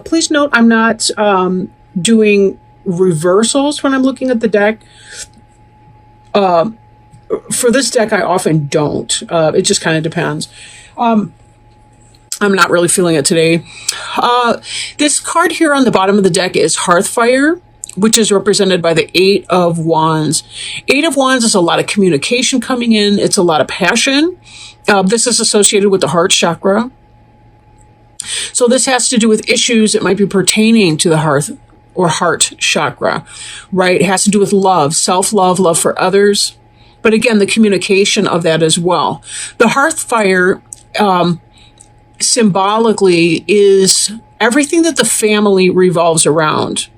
Please note I'm not doing reversals when I'm looking at the deck. For this deck, I often don't. It just kind of depends. I'm not really feeling it today. This card here on the bottom of the deck is Hearthfire, which is represented by the Eight of Wands. Eight of Wands is a lot of communication coming in. It's a lot of passion. This is associated with the heart chakra. So this has to do with issues that might be pertaining to the hearth or heart chakra, right? It has to do with love, self-love, love for others. But again, the communication of that as well. The hearth fire symbolically is everything that the family revolves around.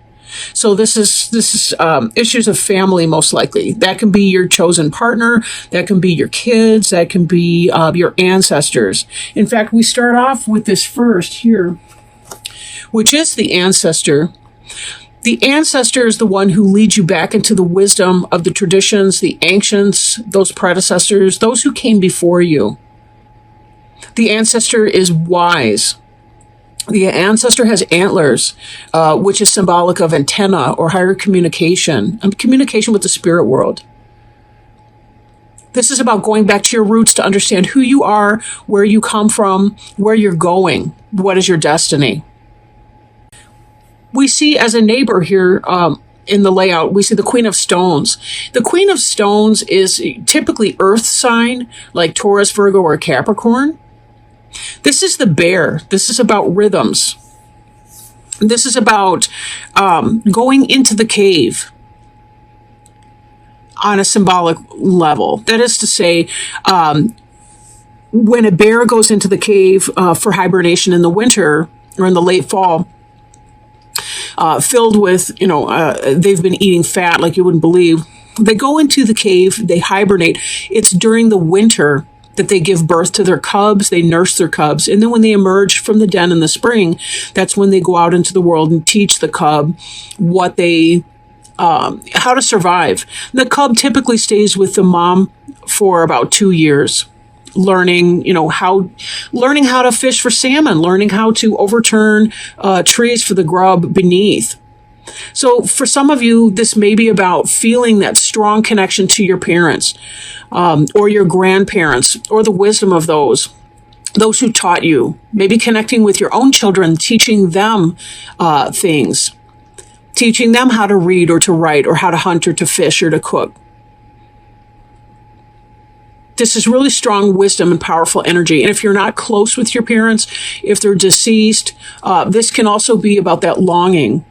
So this is issues of family, most likely. That can be your chosen partner. That can be your kids. That can be your ancestors. In fact, we start off with this first here, which is the ancestor. The ancestor is the one who leads you back into the wisdom of the traditions, the ancients, those predecessors, those who came before you. The ancestor is wise. The ancestor has antlers, which is symbolic of antenna or higher communication, communication with the spirit world. This is about going back to your roots to understand who you are, where you come from, where you're going, what is your destiny. We see as a neighbor here in the layout, we see the Queen of Stones. The Queen of Stones is typically earth sign, like Taurus, Virgo, or Capricorn. This is the bear. This is about rhythms. This is about going into the cave on a symbolic level. That is to say, when a bear goes into the cave for hibernation in the winter or in the late fall, filled with, they've been eating fat like you wouldn't believe. They go into the cave, they hibernate. It's during the winter that they give birth to their cubs, they nurse their cubs. And then when they emerge from the den in the spring, that's when they go out into the world and teach the cub what how to survive. The cub typically stays with the mom for about 2 years, learning how to fish for salmon, learning how to overturn trees for the grub beneath. So for some of you, this may be about feeling that strong connection to your parents or your grandparents or the wisdom of those who taught you, maybe connecting with your own children, teaching them things, teaching them how to read or to write or how to hunt or to fish or to cook. This is really strong wisdom and powerful energy. And if you're not close with your parents, if they're deceased, this can also be about that longing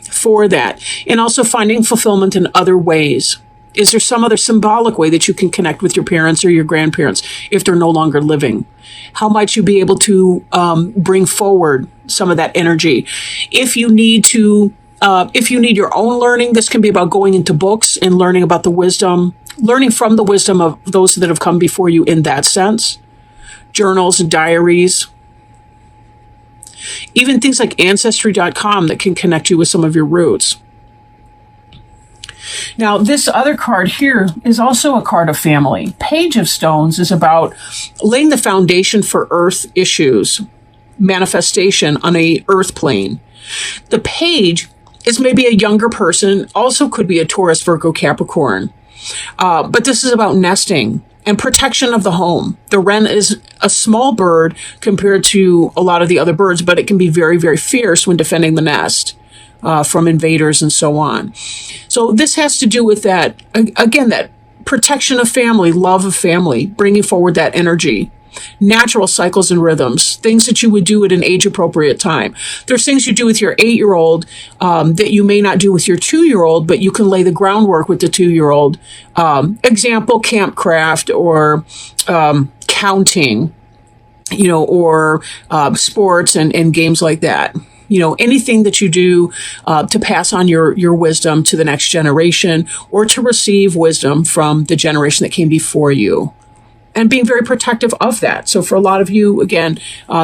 for that, and also finding fulfillment in other ways. Is there some other symbolic way that you can connect with your parents or your grandparents if they're no longer living? How might you be able to bring forward some of that energy? If you need your own learning, this can be about going into books and learning about the wisdom, learning from the wisdom of those that have come before you in that sense. Journals and diaries. Even things like Ancestry.com that can connect you with some of your roots. Now, this other card here is also a card of family. Page of Stones is about laying the foundation for earth issues, manifestation on a earth plane. The page is maybe a younger person, also could be a Taurus, Virgo, Capricorn. But this is about nesting and protection of the home. The wren is a small bird compared to a lot of the other birds, but it can be very, very fierce when defending the nest from invaders and so on. So this has to do with that, again, that protection of family, love of family, bringing forward that energy. Natural cycles and rhythms, things that you would do at an age-appropriate time. There's things you do with your 8-year-old that you may not do with your 2-year-old, but you can lay the groundwork with the 2-year-old. Example, campcraft or counting, or sports and games like that. Anything that you do to pass on your wisdom to the next generation or to receive wisdom from the generation that came before you. And being very protective of that. So for a lot of you, again,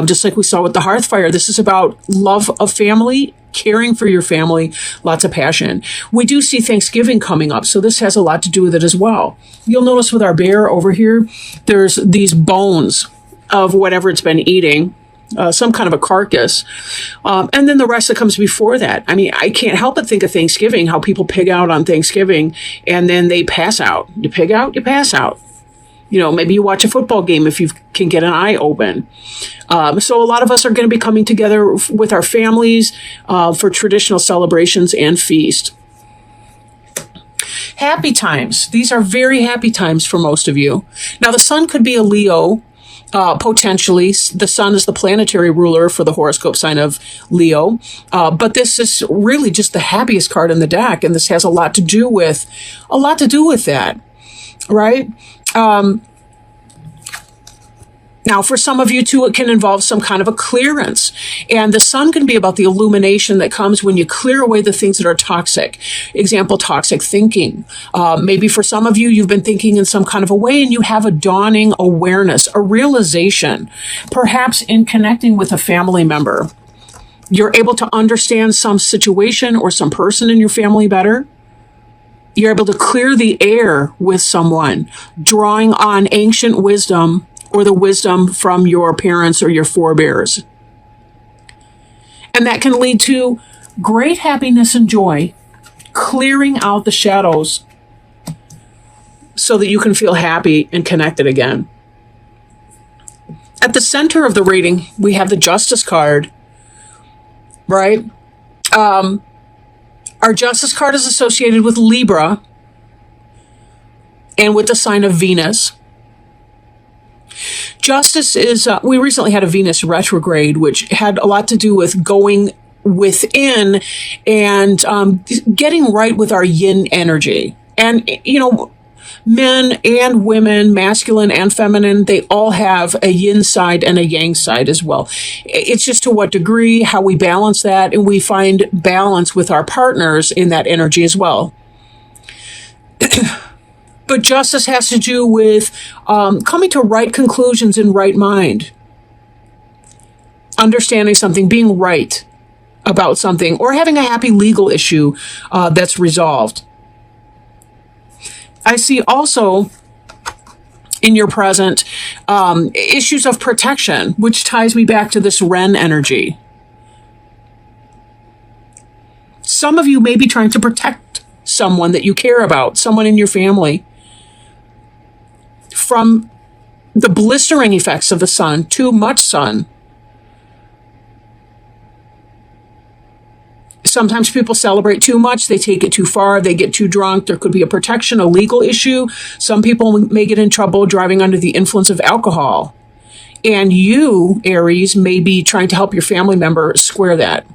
just like we saw with the Hearthfire, this is about love of family, caring for your family, lots of passion. We do see Thanksgiving coming up, so this has a lot to do with it as well. You'll notice with our bear over here, there's these bones of whatever it's been eating. some kind of a carcass. And then the rest that comes before that. I mean, I can't help but think of Thanksgiving, how people pig out on Thanksgiving and then they pass out. You pig out, you pass out. You know, maybe you watch a football game if you can get an eye open. So a lot of us are going to be coming together with our families for traditional celebrations and feast. Happy times. These are very happy times for most of you. Now, the sun could be a Leo, potentially. The sun is the planetary ruler for the horoscope sign of Leo. But this is really just the happiest card in the deck. And this has a lot to do with that, right? Now, for some of you, too, it can involve some kind of a clearance. And the sun can be about the illumination that comes when you clear away the things that are toxic. Example, toxic thinking. Maybe for some of you, you've been thinking in some kind of a way and you have a dawning awareness, a realization, perhaps in connecting with a family member. You're able to understand some situation or some person in your family better. You're able to clear the air with someone, drawing on ancient wisdom or the wisdom from your parents or your forebears. And that can lead to great happiness and joy, clearing out the shadows so that you can feel happy and connected again. At the center of the reading, we have the Justice card, right? Our Justice card is associated with Libra and with the sign of Venus. Justice is, we recently had a Venus retrograde, which had a lot to do with going within and getting right with our yin energy. And, you know, men and women, masculine and feminine, they all have a yin side and a yang side as well. It's just to what degree, how we balance that, and we find balance with our partners in that energy as well. But justice has to do with coming to right conclusions in right mind. Understanding something, being right about something, or having a happy legal issue that's resolved. I see also in your present issues of protection, which ties me back to this Ren energy. Some of you may be trying to protect someone that you care about, someone in your family, from the blistering effects of the sun, too much sun. Sometimes people celebrate too much. They take it too far. They get too drunk. There could be a protection, a legal issue. Some people may get in trouble driving under the influence of alcohol. And you, Aries, may be trying to help your family member square that.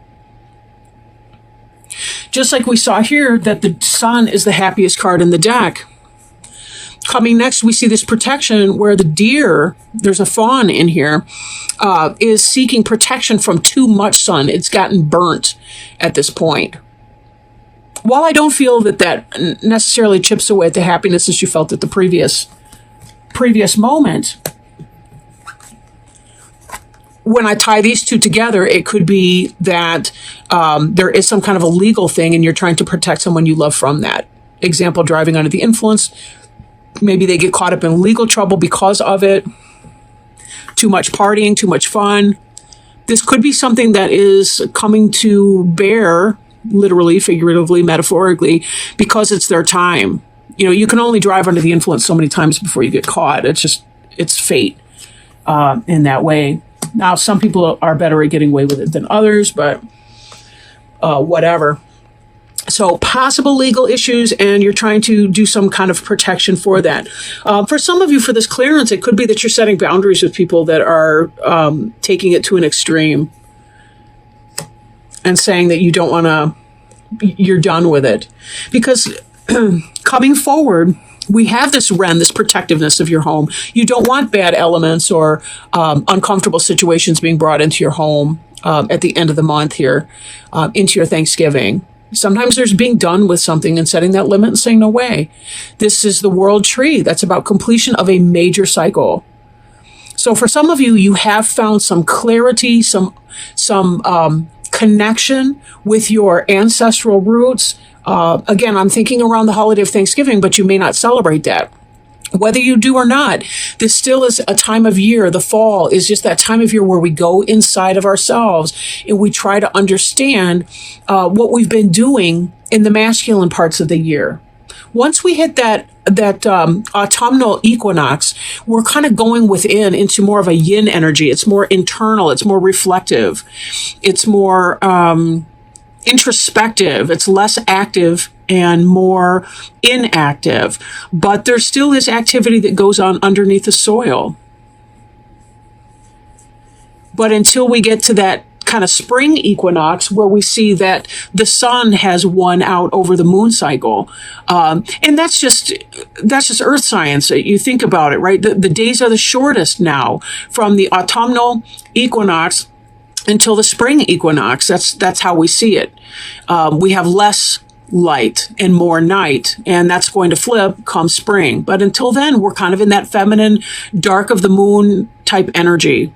Just like we saw here that the sun is the happiest card in the deck. Coming next, we see this protection where the deer, there's a fawn in here, is seeking protection from too much sun. It's gotten burnt at this point. While I don't feel that necessarily chips away at the happiness that you felt at the previous moment, when I tie these two together, it could be that there is some kind of a legal thing and you're trying to protect someone you love from that. Example, driving under the influence. Maybe they get caught up in legal trouble because of it. Too much partying, too much fun. This could be something that is coming to bear, literally, figuratively, metaphorically, because it's their time. You know, you can only drive under the influence so many times before you get caught. It's fate in that way. Now, some people are better at getting away with it than others, but whatever. So possible legal issues, and you're trying to do some kind of protection for that. For some of you, for this clearance, it could be that you're setting boundaries with people that are taking it to an extreme and saying that you don't want to, you're done with it. Because coming forward, we have this Ren, this protectiveness of your home. You don't want bad elements or uncomfortable situations being brought into your home at the end of the month here, into your Thanksgiving. Sometimes there's being done with something and setting that limit and saying, no way. This is the world tree. That's about completion of a major cycle. So for some of you, you have found some clarity, some connection with your ancestral roots. Again, I'm thinking around the holiday of Thanksgiving, but you may not celebrate that. Whether you do or not, this still is a time of year. The fall is just that time of year where we go inside of ourselves and we try to understand what we've been doing in the masculine parts of the year. Once we hit that autumnal equinox, we're kind of going within into more of a yin energy. It's more internal. It's more reflective. It's more introspective. It's less active and more inactive. But there still is activity that goes on underneath the soil. But until we get to that kind of spring equinox where we see that the sun has won out over the moon cycle. And that's just earth science. You think about it, right? The days are the shortest now from the autumnal equinox until the spring equinox. That's how we see it. We have less light and more night, and that's going to flip come spring. But until then, we're kind of in that feminine, dark of the moon type energy.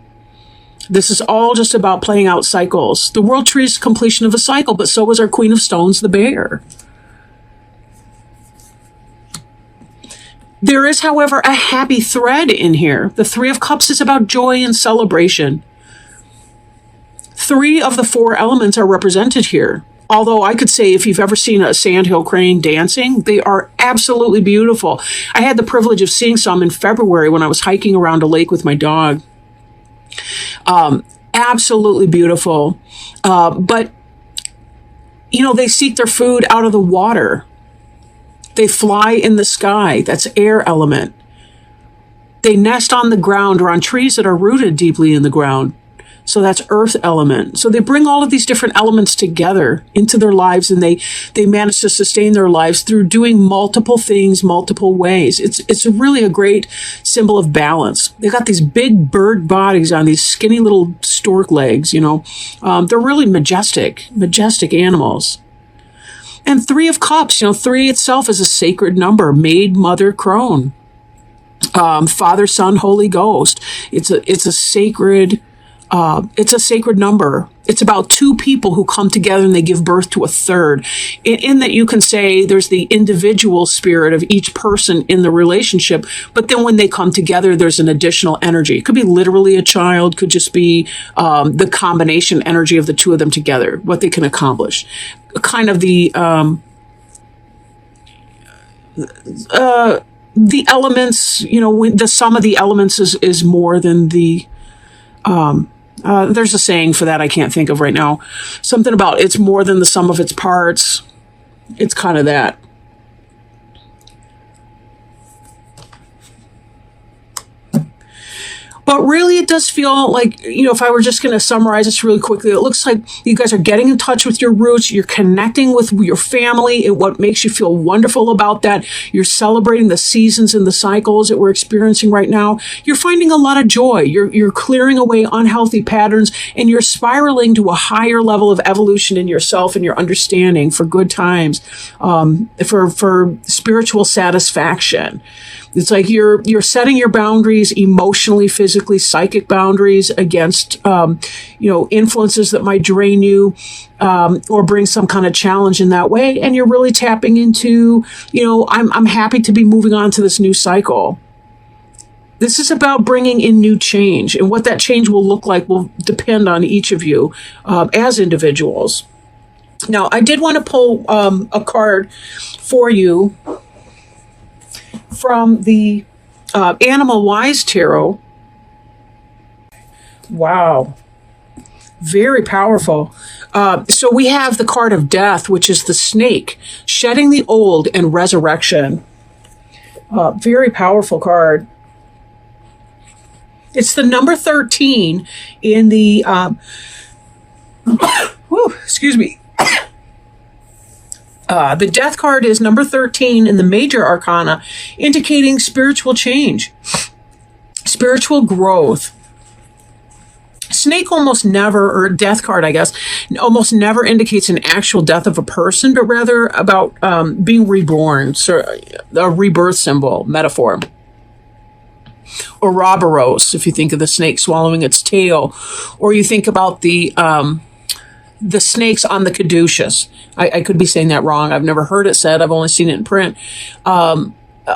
This is all just about playing out cycles. The world tree is completion of a cycle, but so is our Queen of Stones, the bear. There is, however, a happy thread in here. The Three of Cups is about joy and celebration. 3 of the 4 elements are represented here. Although I could say if you've ever seen a sandhill crane dancing, they are absolutely beautiful. I had the privilege of seeing some in February when I was hiking around a lake with my dog. Absolutely beautiful. But, you know, they seek their food out of the water. They fly in the sky. That's air element. They nest on the ground or on trees that are rooted deeply in the ground. So that's earth element. So they bring all of these different elements together into their lives, and they manage to sustain their lives through doing multiple things, multiple ways. It's really a great symbol of balance. They've got these big bird bodies on these skinny little stork legs, you know. They're really majestic animals. And 3 of Cups, you know, 3 itself is a sacred number, maid, mother, crone. Father, Son, Holy Ghost. It's a sacred number. It's about 2 people who come together and they give birth to a third. In that you can say there's the individual spirit of each person in the relationship, but then when they come together, there's an additional energy. It could be literally a child, could just be the combination energy of the 2 of them together, what they can accomplish. Kind of the elements, you know, the sum of the elements is more than the there's a saying for that I can't think of right now. Something about it's more than the sum of its parts. It's kind of that. But really, it does feel like, you know, if I were just going to summarize this really quickly, it looks like you guys are getting in touch with your roots. You're connecting with your family and what makes you feel wonderful about that. You're celebrating the seasons and the cycles that we're experiencing right now. You're finding a lot of joy. You're clearing away unhealthy patterns, and you're spiraling to a higher level of evolution in yourself and your understanding for good times, for spiritual satisfaction. It's like you're setting your boundaries emotionally, physically, psychic boundaries against, influences that might drain you, or bring some kind of challenge in that way. And you're really tapping into, I'm happy to be moving on to this new cycle. This is about bringing in new change, and what that change will look like will depend on each of you, as individuals. Now, I did want to pull, a card for you from the Animal Wise Tarot. Wow. Very powerful. So we have the card of death, which is the snake, shedding the old and resurrection. Very powerful card. It's the number 13 in the, excuse me. The death card is number 13 in the major arcana, indicating spiritual change, spiritual growth. Snake almost never, or death card, I guess, almost never indicates an actual death of a person, but rather about being reborn, so a rebirth symbol, metaphor. Ouroboros, if you think of the snake swallowing its tail, or you think about the snakes on the caduceus. I could be saying that wrong. I've never heard it said. I've only seen it in print.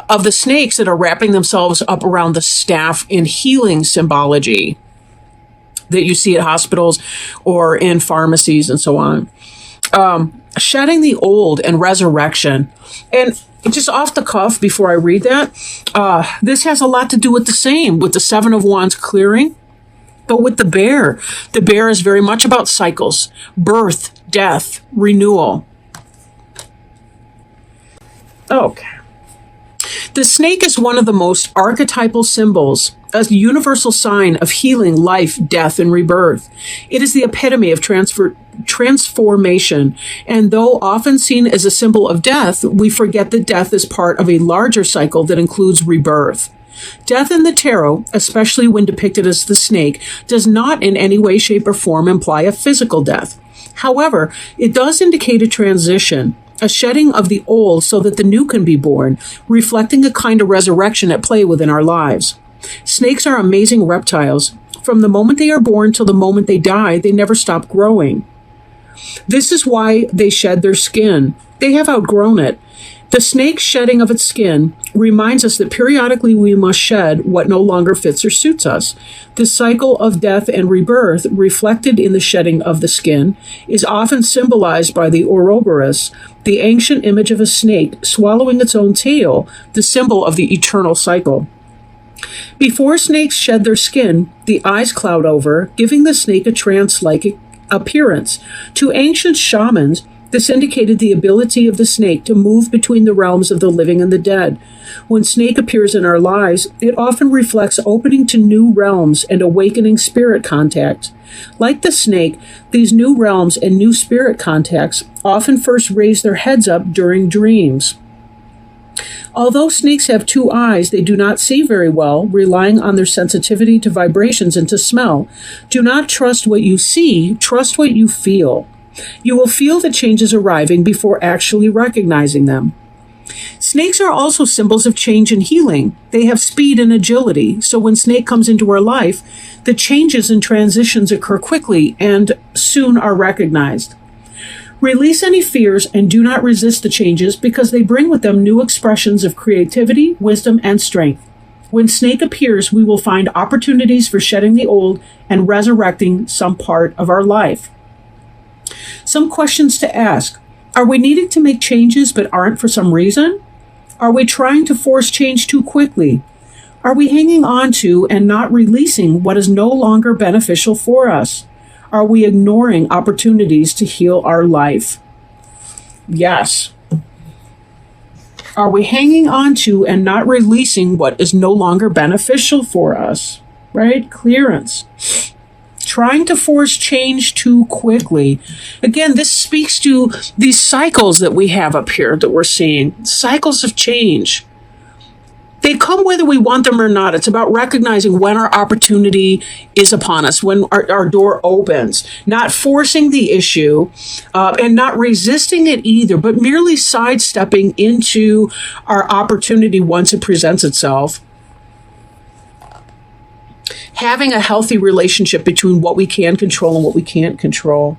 of the snakes that are wrapping themselves up around the staff in healing symbology that you see at hospitals or in pharmacies and so on. Shedding the old and resurrection. And just off the cuff, before I read that, this has a lot to do with the Seven of Wands clearing. But with the bear is very much about cycles, birth, death, renewal. Okay. The snake is one of the most archetypal symbols, a universal sign of healing, life, death, and rebirth. It is the epitome of transformation, and though often seen as a symbol of death, we forget that death is part of a larger cycle that includes rebirth. Death in the tarot, especially when depicted as the snake, does not in any way, shape, or form imply a physical death. However, it does indicate a transition, a shedding of the old so that the new can be born, reflecting a kind of resurrection at play within our lives. Snakes are amazing reptiles. From the moment they are born till the moment they die, they never stop growing. This is why they shed their skin. They have outgrown it. The snake's shedding of its skin reminds us that periodically we must shed what no longer fits or suits us. The cycle of death and rebirth, reflected in the shedding of the skin, is often symbolized by the Ouroboros, the ancient image of a snake swallowing its own tail, the symbol of the eternal cycle. Before snakes shed their skin, the eyes cloud over, giving the snake a trance-like appearance. To ancient shamans, this indicated the ability of the snake to move between the realms of the living and the dead. When snake appears in our lives, it often reflects opening to new realms and awakening spirit contact. Like the snake, these new realms and new spirit contacts often first raise their heads up during dreams. Although snakes have two eyes, they do not see very well, relying on their sensitivity to vibrations and to smell. Do not trust what you see, trust what you feel. You will feel the changes arriving before actually recognizing them. Snakes are also symbols of change and healing. They have speed and agility, so when snake comes into our life, the changes and transitions occur quickly and soon are recognized. Release any fears and do not resist the changes because they bring with them new expressions of creativity, wisdom, and strength. When snake appears, we will find opportunities for shedding the old and resurrecting some part of our life. Some questions to ask. Are we needing to make changes but aren't for some reason? Are we trying to force change too quickly? Are we hanging on to and not releasing what is no longer beneficial for us? Are we ignoring opportunities to heal our life? Yes. Are we hanging on to and not releasing what is no longer beneficial for us? Right? Clearance. Trying to force change too quickly. Again, this speaks to these cycles that we have up here that we're seeing. Cycles of change. They come whether we want them or not. It's about recognizing when our opportunity is upon us, when our door opens, not forcing the issue and not resisting it either, but merely sidestepping into our opportunity once it presents itself. Having a healthy relationship between what we can control and what we can't control.